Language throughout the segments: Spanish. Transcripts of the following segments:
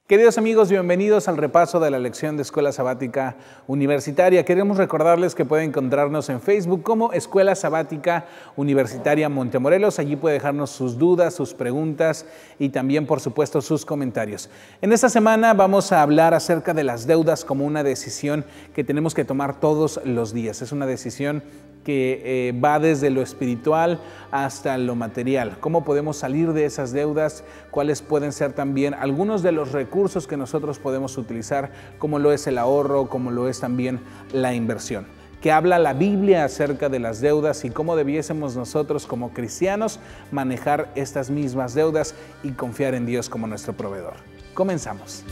Queridos amigos, bienvenidos al repaso de la lección de Escuela Sabática Universitaria. Queremos recordarles que pueden encontrarnos en Facebook como Escuela Sabática Universitaria Montemorelos. Allí puede dejarnos sus dudas, sus preguntas y también, por supuesto, sus comentarios. En esta semana vamos a hablar acerca de las deudas como una decisión que tenemos que tomar todos los días. Es una decisión que va desde lo espiritual hasta lo material. ¿Cómo podemos salir de esas deudas? ¿Cuáles pueden ser también algunos de los recursos que nosotros podemos utilizar, como lo es el ahorro, como lo es también la inversión? ¿Qué habla la Biblia acerca de las deudas y cómo debiésemos nosotros como cristianos manejar estas mismas deudas y confiar en Dios como nuestro proveedor? Comenzamos.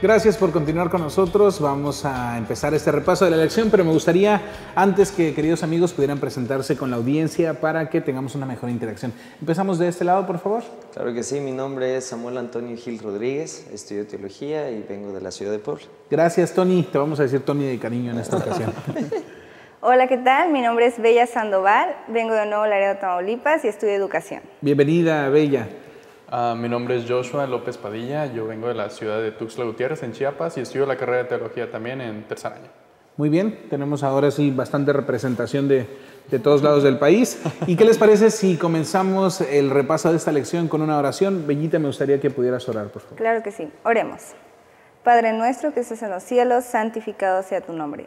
Gracias por continuar con nosotros. Vamos a empezar este repaso de la lección, pero me gustaría, antes que queridos amigos pudieran presentarse con la audiencia para que tengamos una mejor interacción. Empezamos de este lado, por favor. Claro que sí, mi nombre es Samuel Antonio Gil Rodríguez, estudio teología y vengo de la ciudad de Puebla. Gracias, Tony. Te vamos a decir Tony de cariño en esta ocasión. Hola, ¿qué tal? Mi nombre es Bella Sandoval, vengo de Nuevo Laredo, Tamaulipas y estudio educación. Bienvenida, Bella. Mi nombre es Joshua López Padilla, yo vengo de la ciudad de Tuxtla Gutiérrez, en Chiapas, y estudio la carrera de teología también en tercer año. Muy bien, tenemos ahora sí bastante representación de todos lados del país. ¿Y qué les parece si comenzamos el repaso de esta lección con una oración? Bellita, me gustaría que pudieras orar, por favor. Claro que sí, oremos. Padre nuestro que estás en los cielos, santificado sea tu nombre.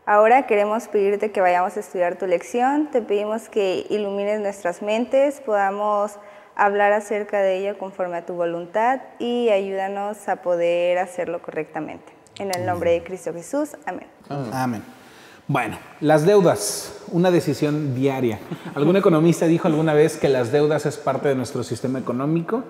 Ahora queremos pedirte que vayamos a estudiar tu lección, te pedimos que ilumines nuestras mentes, podamos hablar acerca de ello conforme a tu voluntad y ayúdanos a poder hacerlo correctamente. En el nombre de Cristo Jesús, amén. Amén. Bueno, las deudas, una decisión diaria. Algún economista dijo alguna vez que las deudas es parte de nuestro sistema económico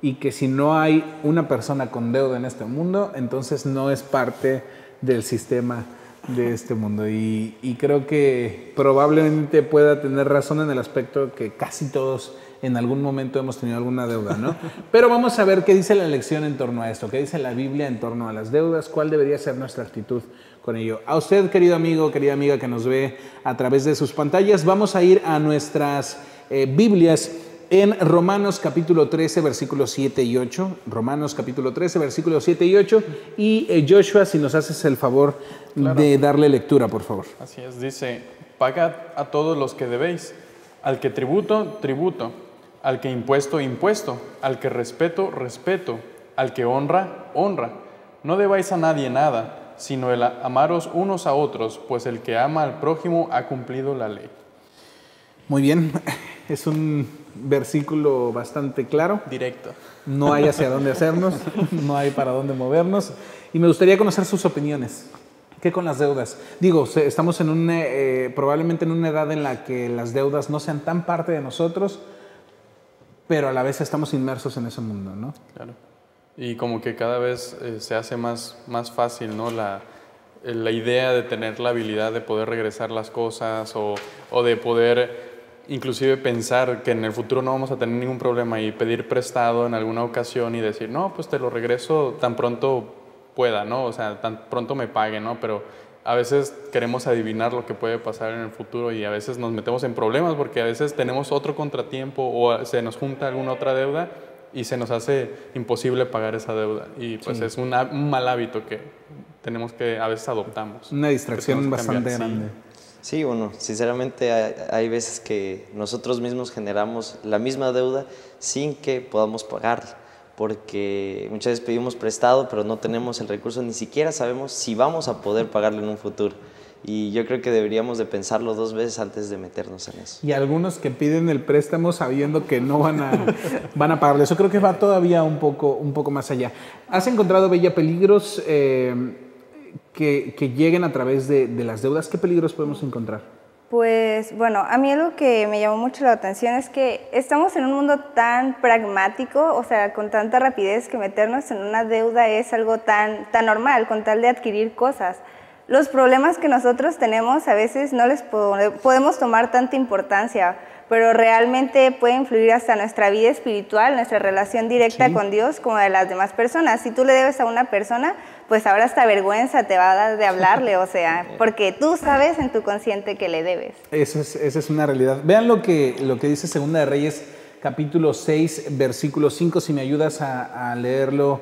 y que si no hay una persona con deuda en este mundo, entonces no es parte del sistema de este mundo. Y creo que probablemente pueda tener razón en el aspecto que casi todos en algún momento hemos tenido alguna deuda, ¿no? Pero vamos a ver qué dice la lección en torno a esto, qué dice la Biblia en torno a las deudas, cuál debería ser nuestra actitud con ello. A usted, querido amigo, querida amiga que nos ve a través de sus pantallas, vamos a ir a nuestras Biblias en Romanos capítulo 13, versículos 7 y 8. Romanos capítulo 13, versículos 7 y 8. Y Joshua, si nos haces el favor de darle lectura, por favor. Así es, dice, pagad a todos los que debéis, al que tributo, tributo, al que impuesto, impuesto, al que respeto, respeto, al que honra, honra. No debáis a nadie nada, sino el amaros unos a otros, pues el que ama al prójimo ha cumplido la ley. Muy bien, es un versículo bastante claro. Directo. No hay hacia dónde hacernos, no hay para dónde movernos. Y me gustaría conocer sus opiniones. ¿Qué con las deudas? Digo, estamos en probablemente en una edad en la que las deudas no sean tan parte de nosotros, pero a la vez estamos inmersos en ese mundo, ¿no? Claro. Y como que cada vez se hace más fácil, ¿no? La idea de tener la habilidad de poder regresar las cosas o de poder inclusive pensar que en el futuro no vamos a tener ningún problema y pedir prestado en alguna ocasión y decir, no, pues te lo regreso tan pronto pueda, ¿no? O sea, tan pronto me pague, ¿no? Pero a veces queremos adivinar lo que puede pasar en el futuro y a veces nos metemos en problemas porque a veces tenemos otro contratiempo o se nos junta alguna otra deuda y se nos hace imposible pagar esa deuda. Y pues sí, es un mal hábito que tenemos que a veces adoptamos. Una distracción bastante grande. Sí, bueno, sinceramente hay veces que nosotros mismos generamos la misma deuda sin que podamos pagarla, porque muchas veces pedimos prestado, pero no tenemos el recurso, ni siquiera sabemos si vamos a poder pagarlo en un futuro. Y yo creo que deberíamos de pensarlo 2 veces antes de meternos en eso. Y algunos que piden el préstamo sabiendo que no van a pagarlo. Eso creo que va todavía un poco más allá. ¿Has encontrado, Bella, peligros que lleguen a través de las deudas? ¿Qué peligros podemos encontrar? Pues bueno, a mí algo que me llamó mucho la atención es que estamos en un mundo tan pragmático, o sea, con tanta rapidez que meternos en una deuda es algo tan normal, con tal de adquirir cosas. Los problemas que nosotros tenemos a veces no les podemos tomar tanta importancia, pero realmente puede influir hasta nuestra vida espiritual, nuestra relación directa con Dios como de las demás personas. Si tú le debes a una persona, pues ahora hasta vergüenza te va a dar de hablarle, o sea, porque tú sabes en tu consciente que le debes. Esa es una realidad. Vean lo que dice Segunda de Reyes, capítulo 6, versículo 5, si me ayudas a leerlo,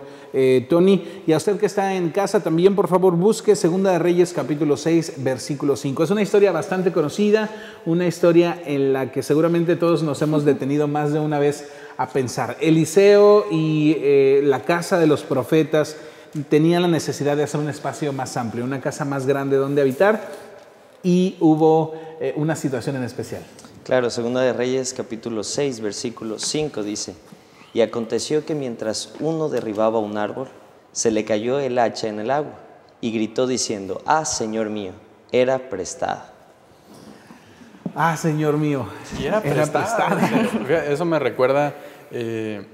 Tony. Y a usted que está en casa también, por favor, busque Segunda de Reyes, capítulo 6, versículo 5. Es una historia bastante conocida, una historia en la que seguramente todos nos hemos detenido más de una vez a pensar. Eliseo y la casa de los profetas tenían la necesidad de hacer un espacio más amplio, una casa más grande donde habitar, y hubo una situación en especial. Claro, Segunda de Reyes, capítulo 6, versículo 5 dice: y aconteció que mientras uno derribaba un árbol, se le cayó el hacha en el agua, y gritó diciendo: ah, Señor mío, era prestada. Ah, Señor mío, Y era prestada. Eso me recuerda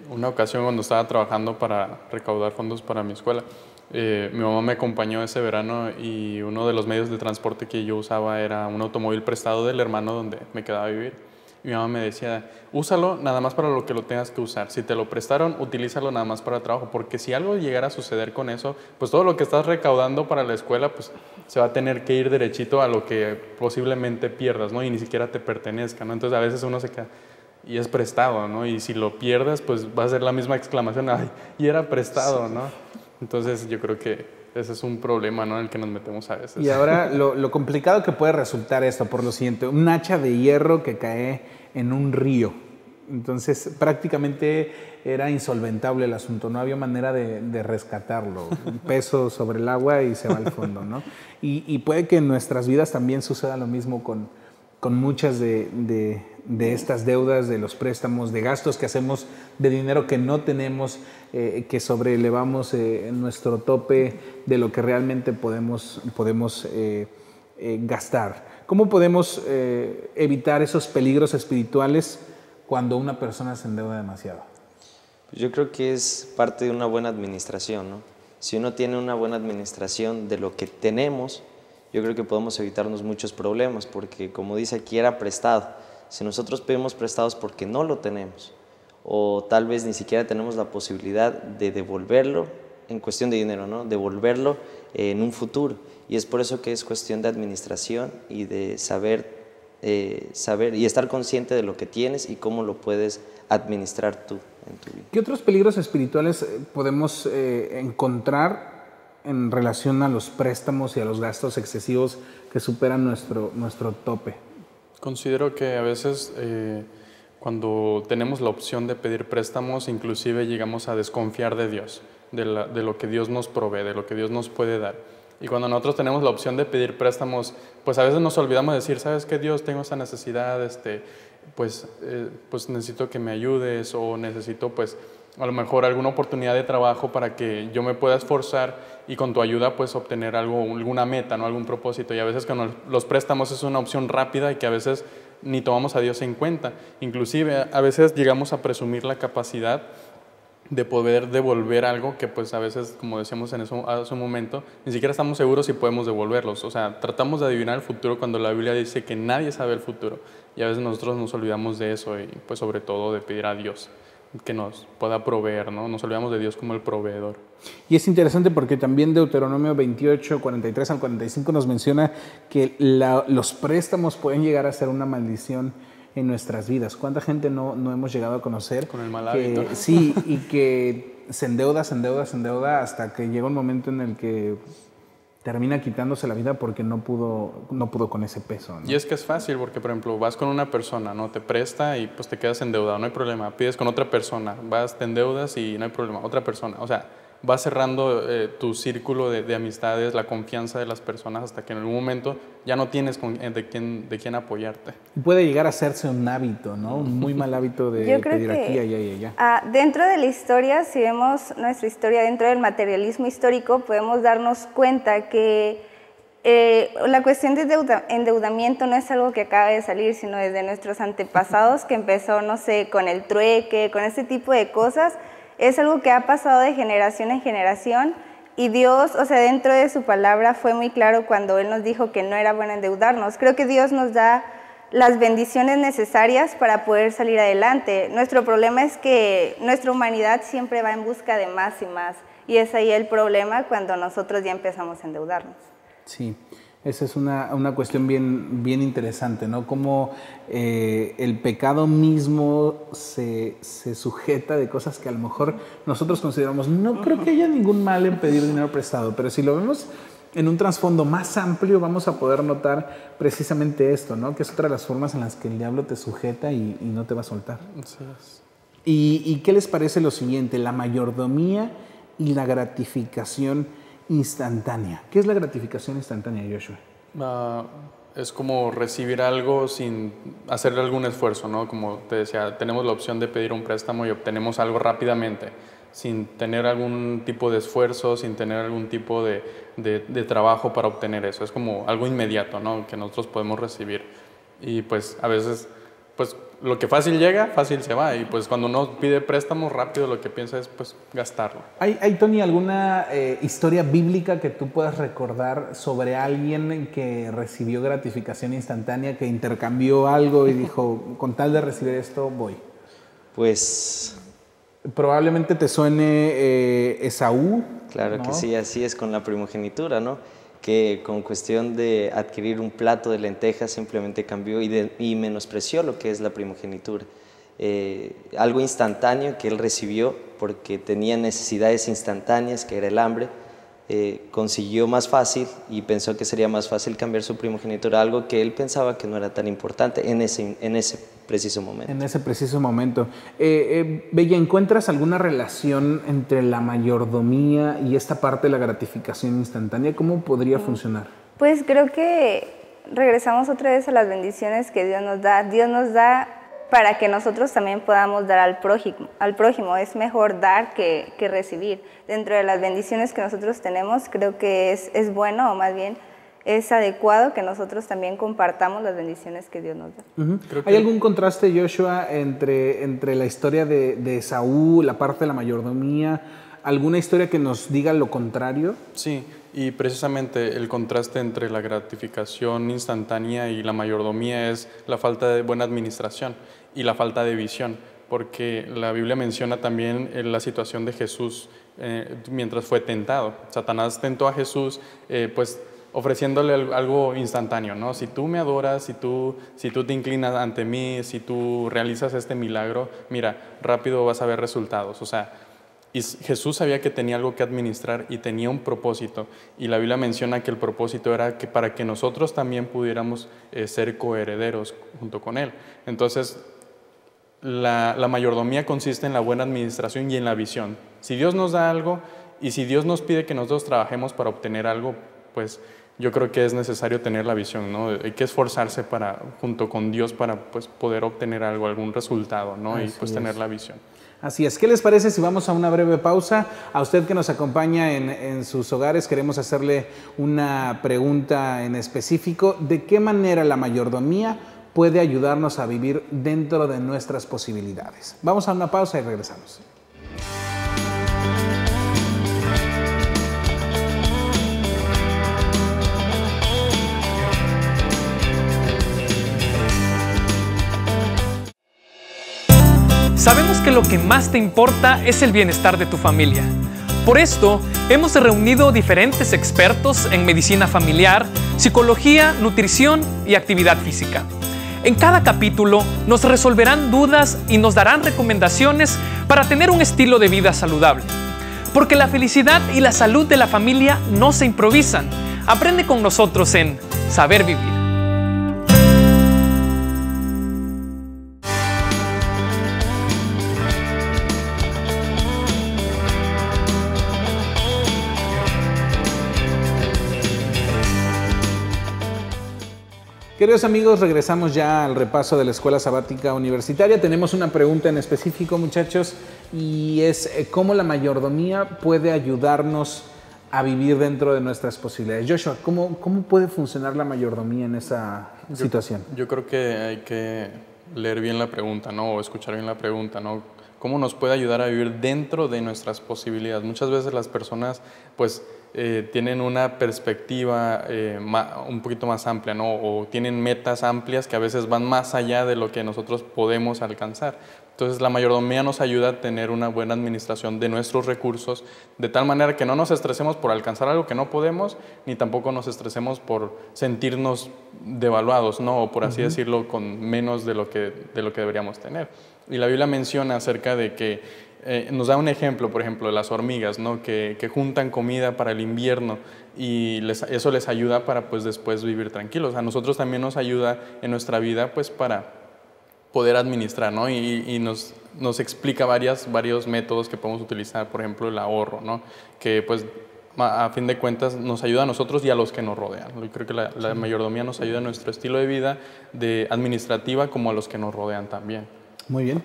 una ocasión cuando estaba trabajando para recaudar fondos para mi escuela. Mi mamá me acompañó ese verano y uno de los medios de transporte que yo usaba era un automóvil prestado del hermano donde me quedaba a vivir. Mi mamá me decía: úsalo nada más para lo que lo tengas que usar. Si te lo prestaron, utilízalo nada más para el trabajo, porque si algo llegara a suceder con eso, pues todo lo que estás recaudando para la escuela, pues se va a tener que ir derechito a lo que posiblemente pierdas, ¿no? Y ni siquiera te pertenezca, ¿no? Entonces a veces uno se queda, y es prestado, ¿no? Y si lo pierdes, pues va a ser la misma exclamación: ay, y era prestado, ¿no? Entonces yo creo que ese es un problema, ¿no?, en el que nos metemos a veces. Y ahora lo complicado que puede resultar esto por lo siguiente: un hacha de hierro que cae en un río. Entonces prácticamente era insolventable el asunto, no había manera de rescatarlo. Un peso sobre el agua y se va al fondo, ¿no? Y puede que en nuestras vidas también suceda lo mismo con muchas de estas deudas, de los préstamos, de gastos que hacemos, de dinero que no tenemos, que sobrelevamos nuestro tope de lo que realmente podemos gastar. ¿Cómo podemos evitar esos peligros espirituales cuando una persona se endeuda demasiado? Yo creo que es parte de una buena administración, ¿no? Si uno tiene una buena administración de lo que tenemos, yo creo que podemos evitarnos muchos problemas, porque como dice aquí, era prestado. Si nosotros pedimos prestados porque no lo tenemos, o tal vez ni siquiera tenemos la posibilidad de devolverlo, en cuestión de dinero, ¿no?, devolverlo en un futuro. Y es por eso que es cuestión de administración y de saber y estar consciente de lo que tienes y cómo lo puedes administrar tú en tu vida. ¿Qué otros peligros espirituales podemos encontrar en relación a los préstamos y a los gastos excesivos que superan nuestro tope? Considero que a veces cuando tenemos la opción de pedir préstamos, inclusive llegamos a desconfiar de Dios, de lo que Dios nos provee, de lo que Dios nos puede dar. Y cuando nosotros tenemos la opción de pedir préstamos, pues a veces nos olvidamos de decir: ¿sabes qué, Dios? Tengo esta necesidad, pues necesito que me ayudes, o necesito pues a lo mejor alguna oportunidad de trabajo para que yo me pueda esforzar y con tu ayuda pues obtener alguna meta, ¿no?, algún propósito. Y a veces con los préstamos es una opción rápida y que a veces ni tomamos a Dios en cuenta. Inclusive a veces llegamos a presumir la capacidad de poder devolver algo que pues a veces, como decíamos hace un momento, ni siquiera estamos seguros si podemos devolverlos. O sea, tratamos de adivinar el futuro cuando la Biblia dice que nadie sabe el futuro, y a veces nosotros nos olvidamos de eso, y pues sobre todo de pedir a Dios que nos pueda proveer, ¿no? Nos olvidamos de Dios como el proveedor. Y es interesante porque también Deuteronomio 28, 43 al 45 nos menciona que los préstamos pueden llegar a ser una maldición en nuestras vidas. ¿Cuánta gente no hemos llegado a conocer? Con el mal hábito. Sí, y que se endeuda hasta que llega un momento en el que termina quitándose la vida porque no pudo con ese peso, ¿no? Y es que es fácil porque, por ejemplo, vas con una persona, ¿no?, te presta y pues te quedas endeudado, no hay problema. Pides con otra persona, te endeudas y no hay problema, otra persona. O sea, vas cerrando tu círculo de amistades, la confianza de las personas, hasta que en algún momento ya no tienes de quién apoyarte. Puede llegar a hacerse un hábito, ¿no? Un muy mal hábito de pedir aquí, allá y allá. Dentro de la historia, si vemos nuestra historia dentro del materialismo histórico, podemos darnos cuenta que la cuestión de endeudamiento no es algo que acaba de salir, sino desde nuestros antepasados, que empezó, no sé, con el trueque, con ese tipo de cosas. Es algo que ha pasado de generación en generación, y Dios, o sea, dentro de su palabra fue muy claro cuando Él nos dijo que no era bueno endeudarnos. Creo que Dios nos da las bendiciones necesarias para poder salir adelante. Nuestro problema es que nuestra humanidad siempre va en busca de más y más. Y es ahí el problema cuando nosotros ya empezamos a endeudarnos. Sí, esa es una cuestión bien interesante, ¿no? Cómo el pecado mismo se sujeta de cosas que a lo mejor nosotros consideramos, no creo que haya ningún mal en pedir dinero prestado, pero si lo vemos en un trasfondo más amplio vamos a poder notar precisamente esto, ¿no? Que es otra de las formas en las que el diablo te sujeta y no te va a soltar. Así es. ¿Y qué les parece lo siguiente? La mayordomía y la gratificación instantánea. ¿Qué es la gratificación instantánea, Joshua? Es como recibir algo sin hacerle algún esfuerzo, ¿no? Como te decía, tenemos la opción de pedir un préstamo y obtenemos algo rápidamente, sin tener algún tipo de esfuerzo, sin tener algún tipo de trabajo para obtener eso. Es como algo inmediato, ¿no? Que nosotros podemos recibir. Y pues a veces, pues lo que fácil llega, fácil se va. Y pues cuando uno pide préstamos rápido, lo que piensa es pues gastarlo. ¿Hay Tony, alguna historia bíblica que tú puedas recordar sobre alguien que recibió gratificación instantánea, que intercambió algo y dijo, con tal de recibir esto, voy? Pues probablemente te suene Esaú. claro, ¿no? Que sí, así es con la primogenitura, ¿no? Que con cuestión de adquirir un plato de lentejas simplemente cambió y menospreció lo que es la primogenitura. Algo instantáneo que él recibió porque tenía necesidades instantáneas, que era el hambre, consiguió más fácil y pensó que sería más fácil cambiar su primogenitura, algo que él pensaba que no era tan importante en ese preciso momento. En ese preciso momento. Bella, ¿encuentras alguna relación entre la mayordomía y esta parte de la gratificación instantánea? ¿Cómo podría funcionar? Pues creo que regresamos otra vez a las bendiciones que Dios nos da. Dios nos da para que nosotros también podamos dar al prójimo. Es mejor dar que recibir. Dentro de las bendiciones que nosotros tenemos, creo que es bueno, o más bien es adecuado que nosotros también compartamos las bendiciones que Dios nos da. ¿Hay algún contraste, Joshua, entre la historia de Esaú, la parte de la mayordomía? ¿Alguna historia que nos diga lo contrario? Sí, y precisamente el contraste entre la gratificación instantánea y la mayordomía es la falta de buena administración y la falta de visión, porque la Biblia menciona también la situación de Jesús mientras fue tentado. Satanás tentó a Jesús, pues ofreciéndole algo instantáneo, ¿no? Si tú me adoras, si tú te inclinas ante mí, si tú realizas este milagro, mira, rápido vas a ver resultados. O sea, y Jesús sabía que tenía algo que administrar y tenía un propósito. Y la Biblia menciona que el propósito era que para que nosotros también pudiéramos ser coherederos junto con Él. Entonces, la mayordomía consiste en la buena administración y en la visión. Si Dios nos da algo y si Dios nos pide que nosotros trabajemos para obtener algo, pues yo creo que es necesario tener la visión, ¿no? Hay que esforzarse junto con Dios para pues, poder obtener algo, algún resultado, ¿no? Y pues tener la visión. Así es. ¿Qué les parece si vamos a una breve pausa? A usted que nos acompaña en sus hogares, queremos hacerle una pregunta en específico. ¿De qué manera la mayordomía puede ayudarnos a vivir dentro de nuestras posibilidades? Vamos a una pausa y regresamos. Sabemos que lo que más te importa es el bienestar de tu familia. Por esto, hemos reunido diferentes expertos en medicina familiar, psicología, nutrición y actividad física. En cada capítulo nos resolverán dudas y nos darán recomendaciones para tener un estilo de vida saludable. Porque la felicidad y la salud de la familia no se improvisan. Aprende con nosotros en Saber Vivir. Queridos amigos, regresamos ya al repaso de la Escuela Sabática Universitaria. Tenemos una pregunta en específico, muchachos, y es ¿cómo la mayordomía puede ayudarnos a vivir dentro de nuestras posibilidades? Joshua, ¿cómo puede funcionar la mayordomía en esa situación? Yo creo que hay que leer bien la pregunta, ¿no? O escuchar bien la pregunta, ¿no? ¿Cómo nos puede ayudar a vivir dentro de nuestras posibilidades? Muchas veces las personas, pues, tienen una perspectiva un poquito más amplia, ¿no? O tienen metas amplias que a veces van más allá de lo que nosotros podemos alcanzar. Entonces la mayordomía nos ayuda a tener una buena administración de nuestros recursos, de tal manera que no nos estresemos por alcanzar algo que no podemos, ni tampoco nos estresemos por sentirnos devaluados, ¿no? O por así decirlo, con menos de lo que deberíamos tener. Y la Biblia menciona acerca de que nos da un ejemplo, por ejemplo, de las hormigas, ¿no? que juntan comida para el invierno y eso les ayuda para pues después vivir tranquilos. A nosotros también nos ayuda en nuestra vida pues para poder administrar, ¿no? Y nos explica varios métodos que podemos utilizar, por ejemplo, el ahorro, ¿no? Que pues a fin de cuentas nos ayuda a nosotros y a los que nos rodean. Yo creo que la mayordomía nos ayuda a nuestro estilo de vida de administrativa como a los que nos rodean también. Muy bien.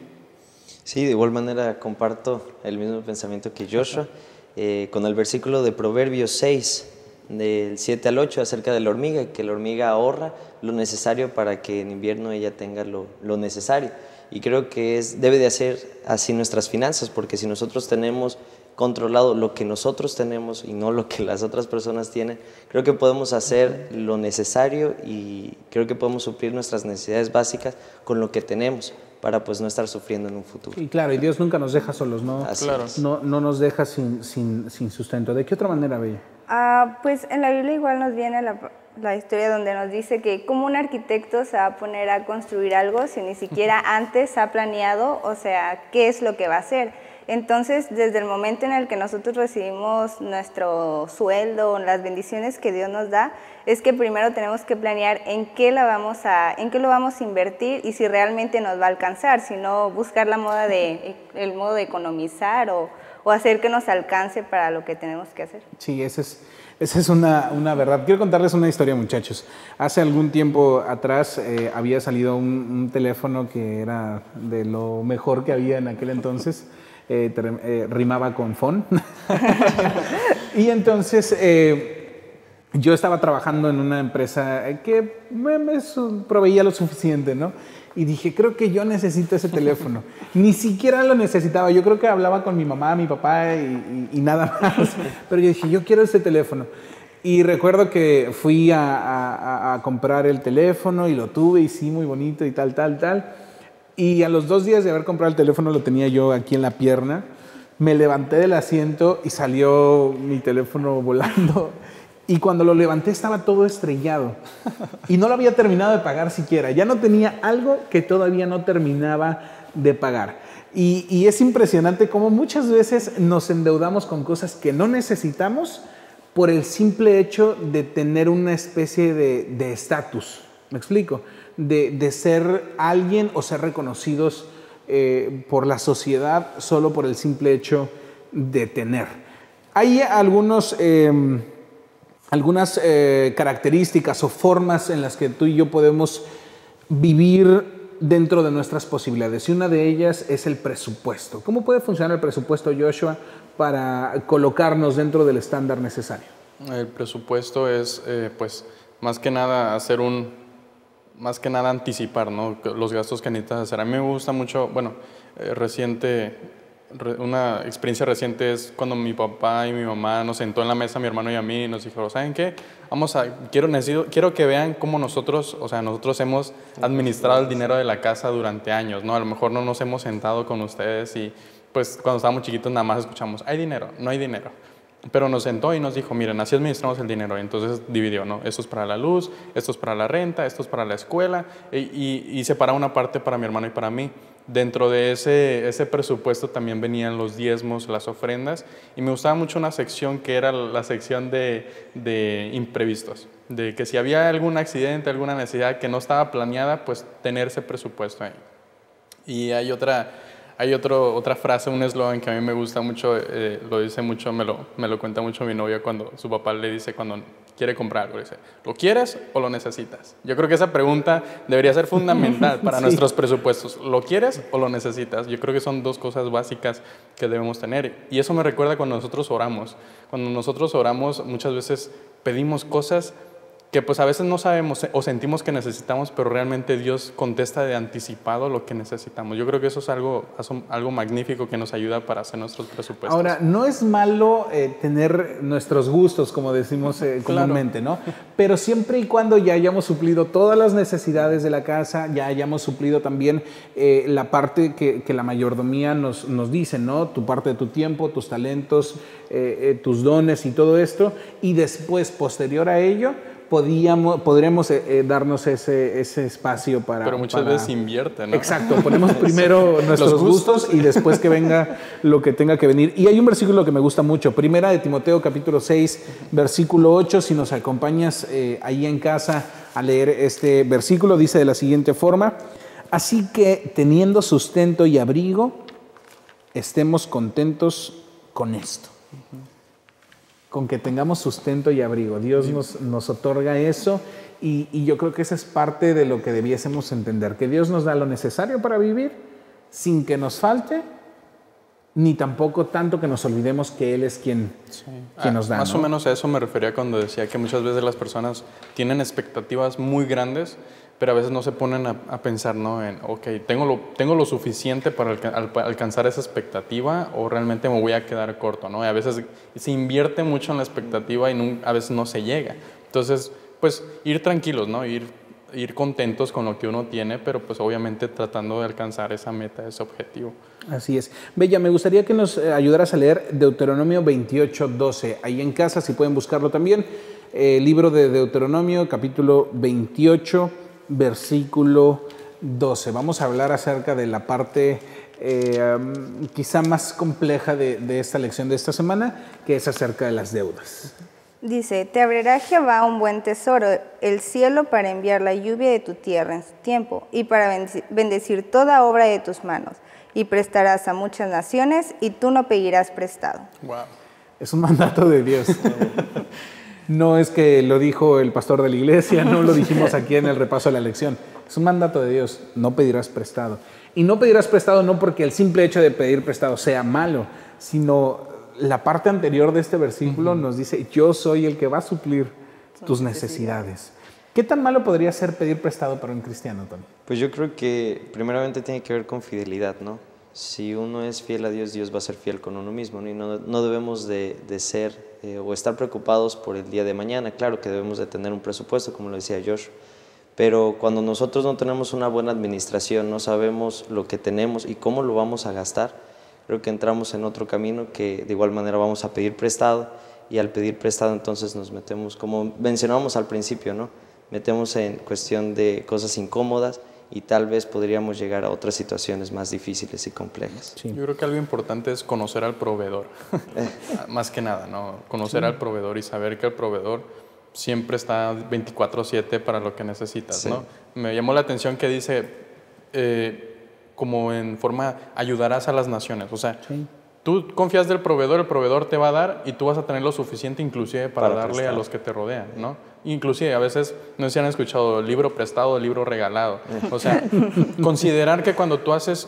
Sí, de igual manera comparto el mismo pensamiento que Joshua, con el versículo de Proverbios 6, del 7 al 8, acerca de la hormiga, que la hormiga ahorra lo necesario para que en invierno ella tenga lo necesario. Y creo que debe de hacer así nuestras finanzas, porque si nosotros tenemos controlado lo que nosotros tenemos y no lo que las otras personas tienen, creo que podemos hacer lo necesario y creo que podemos suplir nuestras necesidades básicas con lo que tenemos, para pues no estar sufriendo en un futuro. Y claro, y Dios nunca nos deja solos, ¿no? Claro. No nos deja sin sustento. ¿De qué otra manera, Bella? Pues en la Biblia igual nos viene la historia donde nos dice que como un arquitecto se va a poner a construir algo si ni siquiera antes ha planeado, o sea, qué es lo que va a hacer. Entonces, desde el momento en el que nosotros recibimos nuestro sueldo, las bendiciones que Dios nos da, es que primero tenemos que planear en qué lo vamos a invertir y si realmente nos va a alcanzar, si no buscar el modo de economizar o hacer que nos alcance para lo que tenemos que hacer. Sí, esa es una verdad. Quiero contarles una historia, muchachos. Hace algún tiempo atrás había salido un teléfono que era de lo mejor que había en aquel entonces. Rimaba con phone. Y entonces yo estaba trabajando en una empresa que me proveía lo suficiente, ¿no? Y dije, creo que yo necesito ese teléfono. Ni siquiera lo necesitaba. Yo creo que hablaba con mi mamá, mi papá y nada más. Pero yo dije, yo quiero ese teléfono. Y recuerdo que fui a comprar el teléfono y lo tuve y sí, muy bonito y tal. Y a los 2 días de haber comprado el teléfono lo tenía yo aquí en la pierna. Me levanté del asiento y salió mi teléfono volando. Y cuando lo levanté estaba todo estrellado. Y no lo había terminado de pagar siquiera. Ya no tenía algo que todavía no terminaba de pagar. Y es impresionante cómo muchas veces nos endeudamos con cosas que no necesitamos por el simple hecho de tener una especie de estatus. ¿Me explico? De ser alguien o ser reconocidos por la sociedad solo por el simple hecho de tener. Hay algunas características o formas en las que tú y yo podemos vivir dentro de nuestras posibilidades y una de ellas es el presupuesto. ¿Cómo puede funcionar el presupuesto, Joshua, para colocarnos dentro del estándar necesario? El presupuesto es, pues, más que nada anticipar, ¿no? Los gastos que necesitas hacer. A mí me gusta mucho, bueno, una experiencia reciente es cuando mi papá y mi mamá nos sentó en la mesa, mi hermano y a mí, y nos dijeron, ¿saben qué? Quiero que vean cómo nosotros hemos administrado el dinero de la casa durante años, ¿no? A lo mejor no nos hemos sentado con ustedes y pues cuando estábamos chiquitos nada más escuchamos, ¿hay dinero? No hay dinero. Pero nos sentó y nos dijo, miren, así administramos el dinero. Y entonces dividió, ¿no? Esto es para la luz, esto es para la renta, esto es para la escuela. Y separó una parte para mi hermano y para mí. Dentro de ese presupuesto también venían los diezmos, las ofrendas. Y me gustaba mucho una sección que era la sección de imprevistos. De que si había algún accidente, alguna necesidad que no estaba planeada, pues tener ese presupuesto ahí. Y hay otra frase, un eslogan que a mí me gusta mucho, lo dice mucho, me lo cuenta mucho mi novia cuando su papá le dice cuando quiere comprar algo, dice, ¿lo quieres o lo necesitas? Yo creo que esa pregunta debería ser fundamental para nuestros presupuestos. ¿Lo quieres o lo necesitas? Yo creo que son 2 cosas básicas que debemos tener. Y eso me recuerda cuando nosotros oramos. Cuando nosotros oramos muchas veces pedimos cosas que pues a veces no sabemos o sentimos que necesitamos, pero realmente Dios contesta de anticipado lo que necesitamos. Yo creo que eso es algo magnífico que nos ayuda para hacer nuestros presupuestos. Ahora, no es malo tener nuestros gustos, como decimos comúnmente, ¿no? Pero siempre y cuando ya hayamos suplido todas las necesidades de la casa, ya hayamos suplido también la parte que la mayordomía nos dice, ¿no? Tu parte de tu tiempo, tus talentos, tus dones y todo esto, y después, posterior a ello, podremos darnos ese espacio para... Pero muchas veces invierte, ¿no? Exacto, ponemos primero nuestros gustos y después que venga lo que tenga que venir. Y hay un versículo que me gusta mucho, Primera de Timoteo capítulo 6, versículo 8, si nos acompañas ahí en casa a leer este versículo, dice de la siguiente forma: así que teniendo sustento y abrigo, estemos contentos con esto. Con que tengamos sustento y abrigo. Dios nos otorga eso y yo creo que esa es parte de lo que debiésemos entender, que Dios nos da lo necesario para vivir sin que nos falte, ni tampoco tanto que nos olvidemos que Él es quien nos da. Más o menos a eso me refería cuando decía que muchas veces las personas tienen expectativas muy grandes, pero a veces no se ponen a pensar, ¿no? Ok, ¿tengo lo suficiente para alcanzar esa expectativa o realmente me voy a quedar corto, ¿no? Y a veces se invierte mucho en la expectativa y a veces no se llega. Entonces, pues ir tranquilos, ¿no? Ir contentos con lo que uno tiene, pero pues obviamente tratando de alcanzar esa meta, ese objetivo. Así es. Bella, me gustaría que nos ayudaras a leer Deuteronomio 28:12. Ahí en casa, si pueden buscarlo también. Libro de Deuteronomio, capítulo 28, versículo 12. Vamos a hablar acerca de la parte quizá más compleja de esta lección de esta semana, que es acerca de las deudas. Dice, te abrirá Jehová un buen tesoro, el cielo, para enviar la lluvia de tu tierra en su tiempo, y para bendecir toda obra de tus manos, y prestarás a muchas naciones, y tú no pedirás prestado. Wow. Es un mandato de Dios. No es que lo dijo el pastor de la iglesia, no lo dijimos aquí en el repaso de la lección. Es un mandato de Dios, no pedirás prestado. Y no pedirás prestado no porque el simple hecho de pedir prestado sea malo, sino la parte anterior de este versículo nos dice, yo soy el que va a suplir tus necesidades. ¿Qué tan malo podría ser pedir prestado para un cristiano, Tony? Pues yo creo que primeramente tiene que ver con fidelidad, ¿no? Si uno es fiel a Dios, Dios va a ser fiel con uno mismo, ¿no? Y no debemos de ser o estar preocupados por el día de mañana. Claro que debemos de tener un presupuesto, como lo decía Josh, pero cuando nosotros no tenemos una buena administración, no sabemos lo que tenemos y cómo lo vamos a gastar, creo que entramos en otro camino que de igual manera vamos a pedir prestado, y al pedir prestado entonces nos metemos, como mencionábamos al principio, ¿no? Metemos en cuestión de cosas incómodas y tal vez podríamos llegar a otras situaciones más difíciles y complejas. Sí. Yo creo que algo importante es conocer al proveedor, más que nada, ¿no? Conocer al proveedor y saber que el proveedor siempre está 24/7 para lo que necesitas, ¿no? Me llamó la atención que dice, como en forma, ayudarás a las naciones, o sea, tú confías del proveedor, el proveedor te va a dar y tú vas a tener lo suficiente inclusive para darle prestar a los que te rodean, ¿no? Inclusive a veces, no sé si han escuchado, libro prestado, libro regalado. O sea, considerar que cuando tú haces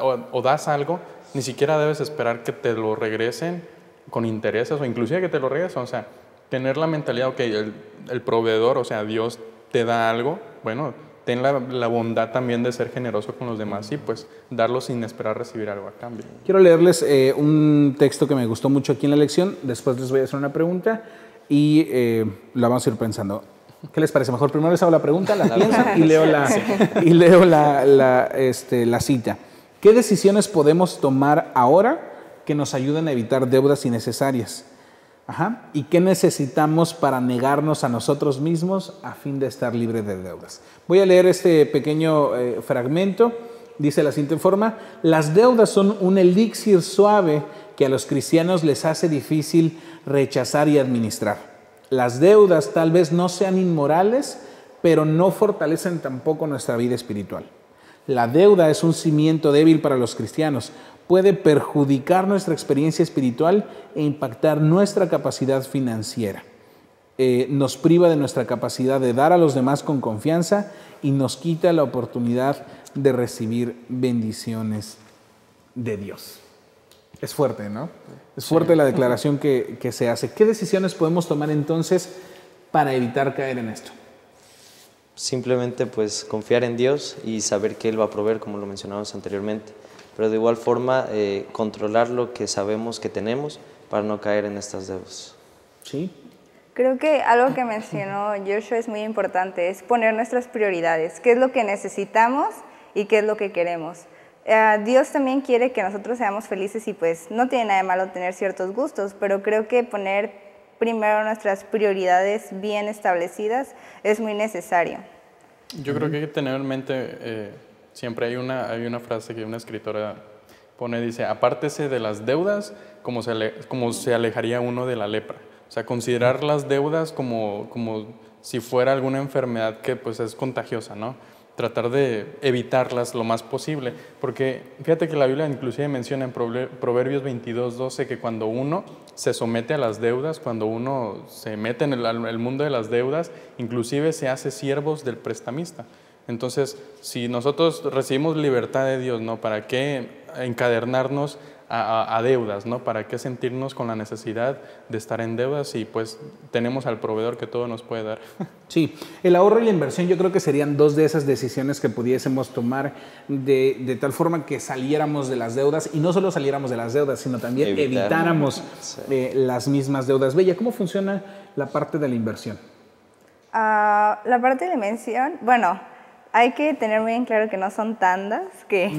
o das algo, ni siquiera debes esperar que te lo regresen con intereses o inclusive que te lo regresen. O sea, tener la mentalidad, ok, el proveedor, o sea, Dios te da algo, bueno, ten la bondad también de ser generoso con los demás y pues darlo sin esperar recibir algo a cambio. Quiero leerles un texto que me gustó mucho aquí en la lección, después les voy a hacer una pregunta y la vamos a ir pensando. ¿Qué les parece? Mejor primero les hago la pregunta, la pienso y leo la cita. ¿Qué decisiones podemos tomar ahora que nos ayuden a evitar deudas innecesarias? ¿Y qué necesitamos para negarnos a nosotros mismos a fin de estar libres de deudas? Voy a leer este pequeño fragmento. Dice la siguiente forma: las deudas son un elixir suave que a los cristianos les hace difícil rechazar y administrar. Las deudas tal vez no sean inmorales, pero no fortalecen tampoco nuestra vida espiritual. La deuda es un cimiento débil para los cristianos. Puede perjudicar nuestra experiencia espiritual e impactar nuestra capacidad financiera. Nos priva de nuestra capacidad de dar a los demás con confianza y nos quita la oportunidad de recibir bendiciones de Dios. Es fuerte, ¿no? Es fuerte la declaración que se hace. ¿Qué decisiones podemos tomar entonces para evitar caer en esto? Simplemente pues confiar en Dios y saber que Él va a proveer, como lo mencionamos anteriormente. Pero de igual forma controlar lo que sabemos que tenemos para no caer en estas deudas. Sí. Creo que algo que mencionó Joshua es muy importante, es poner nuestras prioridades, qué es lo que necesitamos y qué es lo que queremos. Dios también quiere que nosotros seamos felices y pues no tiene nada de malo tener ciertos gustos, pero creo que poner primero nuestras prioridades bien establecidas es muy necesario. Yo creo que hay que tener en mente, siempre hay una frase que una escritora pone, dice, apártese de las deudas como se alejaría uno de la lepra. O sea, considerar las deudas como si fuera alguna enfermedad que pues es contagiosa, ¿no? Tratar de evitarlas lo más posible, porque fíjate que la Biblia inclusive menciona en Proverbios 22:12 que cuando uno se somete a las deudas, cuando uno se mete en el mundo de las deudas, inclusive se hace siervos del prestamista. Entonces, si nosotros recibimos libertad de Dios, ¿no? ¿Para qué encadernarnos a deudas, ¿no? ¿Para qué sentirnos con la necesidad de estar en deudas y pues tenemos al proveedor que todo nos puede dar? Sí, el ahorro y la inversión yo creo que serían dos de esas decisiones que pudiésemos tomar de tal forma que saliéramos de las deudas y no solo saliéramos de las deudas, sino también evitáramos las mismas deudas. Bella, ¿cómo funciona la parte de la inversión? La parte de la inversión, bueno, hay que tener muy en claro que no son tandas que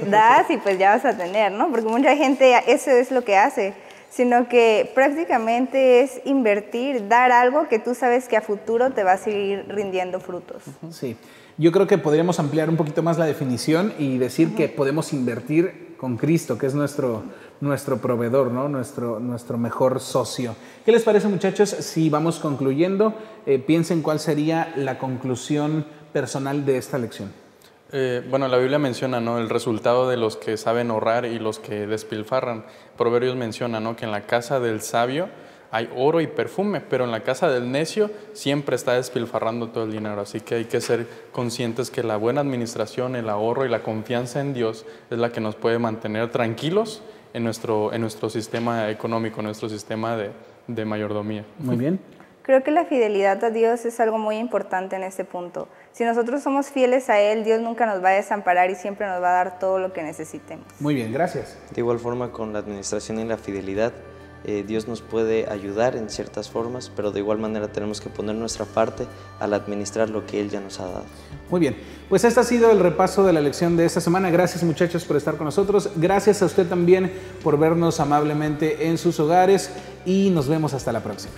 das y pues ya vas a tener, ¿no? Porque mucha gente eso es lo que hace, sino que prácticamente es invertir, dar algo que tú sabes que a futuro te va a seguir rindiendo frutos. Sí, yo creo que podríamos ampliar un poquito más la definición y decir que podemos invertir con Cristo, que es nuestro proveedor, ¿no? Nuestro mejor socio. ¿Qué les parece, muchachos? Si vamos concluyendo, piensen cuál sería la conclusión personal de esta lección. Bueno, la Biblia menciona, ¿no?, el resultado de los que saben ahorrar y los que despilfarran. Proverbios menciona, ¿no?, que en la casa del sabio hay oro y perfume, pero en la casa del necio siempre está despilfarrando todo el dinero. Así que hay que ser conscientes que la buena administración, el ahorro y la confianza en Dios es la que nos puede mantener tranquilos en nuestro sistema económico, en nuestro sistema de mayordomía. Muy bien. Creo que la fidelidad a Dios es algo muy importante en este punto. Si nosotros somos fieles a Él, Dios nunca nos va a desamparar y siempre nos va a dar todo lo que necesitemos. Muy bien, gracias. De igual forma, con la administración y la fidelidad, Dios nos puede ayudar en ciertas formas, pero de igual manera tenemos que poner nuestra parte al administrar lo que Él ya nos ha dado. Muy bien, pues este ha sido el repaso de la lección de esta semana. Gracias, muchachos, por estar con nosotros. Gracias a usted también por vernos amablemente en sus hogares y nos vemos hasta la próxima.